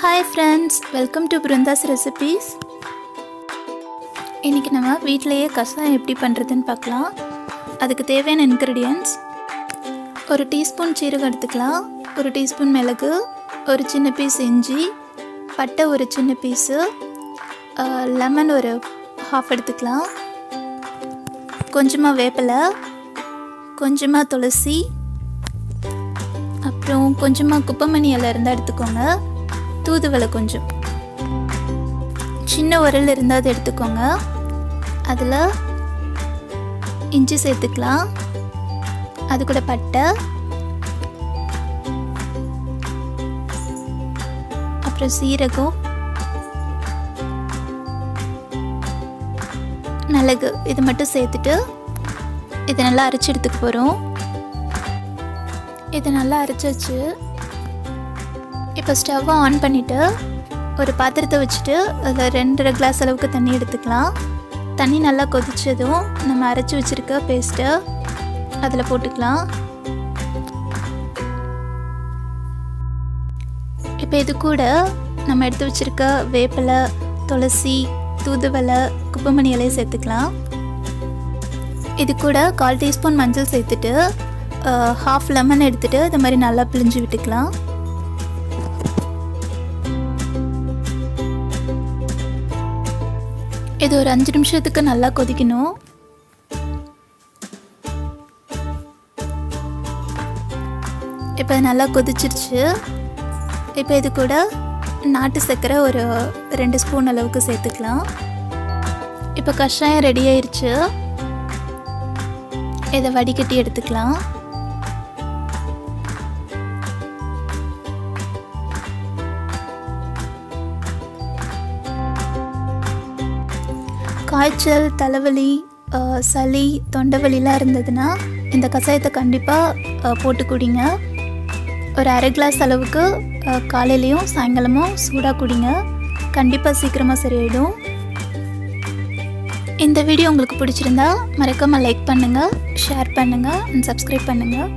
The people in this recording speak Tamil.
Hi friends, welcome to Brunda's Recipes. இன்றைக்கி நம்ம வீட்டிலையே கஷாயம் எப்படி பண்ணுறதுன்னு பார்க்கலாம். அதுக்கு தேவையான இன்க்ரீடியன்ட்ஸ்: ஒரு டீஸ்பூன் சீரகம் எடுத்துக்கலாம், ஒரு டீஸ்பூன் மிளகு, ஒரு சின்ன பீஸ் இஞ்சி, பட்டை ஒரு சின்ன பீஸு, லெமன் ஒரு ஹாஃப் எடுத்துக்கலாம், கொஞ்சமாக வேப்பிலை, கொஞ்சமாக துளசி, அப்புறம் கொஞ்சமாக குப்பைமணி இலை இருந்தால் எடுத்துக்கோங்க, தூதுவளை கொஞ்சம், சின்ன உரல் இருந்தால் அது எடுத்துக்கோங்க. அதில் இஞ்சி சேர்த்துக்கலாம், அது கூட பட்டை, அப்புறம் சீரகம், மிளகு, இது மட்டும் சேர்த்துட்டு இதை நல்லா அரைச்சி எடுத்துக்க போகிறோம். இதை நல்லா அரைச்சாச்சு. இப்போ ஸ்டவ்வை ஆன் பண்ணிவிட்டு ஒரு பாத்திரத்தை வச்சுட்டு அதில் 2.5 கிளாஸ் அளவுக்கு தண்ணி எடுத்துக்கலாம். தண்ணி நல்லா கொதிச்சதும் நம்ம அரைச்சி வச்சுருக்க பேஸ்ட்டை அதில் போட்டுக்கலாம். இப்போ இது கூட நம்ம எடுத்து வச்சுருக்க வேப்பிலை, துளசி, தூதுவளை, குப்பைமணி இலையை சேர்த்துக்கலாம். இது கூட 1/4 டீஸ்பூன் மஞ்சள் சேர்த்துட்டு ஹாஃப் லெமன் எடுத்துகிட்டு இது மாதிரி நல்லா பிழிஞ்சு விட்டுக்கலாம். இது ஒரு 5 நிமிஷத்துக்கு நல்லா கொதிக்கணும். இப்போ நல்லா கொதிச்சிருச்சு. இப்போ இது கூட நாட்டு சர்க்கரை ஒரு 2 ஸ்பூன் அளவுக்கு சேர்த்துக்கலாம். இப்போ கஷாயம் ரெடி ஆயிடுச்சு. இதை வடிகட்டி எடுத்துக்கலாம். காய்ச்சல், தலைவலி, சளி, தொண்டை வலிலாம் இருந்ததுன்னா இந்த கஷாயத்தை கண்டிப்பாக போட்டு குடிங்க. ஒரு 1/2 கிளாஸ் அளவுக்கு காலையிலையும் சாயங்காலமும் சூடாக குடிங்க. கண்டிப்பாக சீக்கிரமாக சரியாயிடும். இந்த வீடியோ உங்களுக்கு பிடிச்சிருந்தா மறக்காமல் லைக் பண்ணுங்கள், ஷேர் பண்ணுங்கள் அண்ட் சப்ஸ்கிரைப் பண்ணுங்கள்.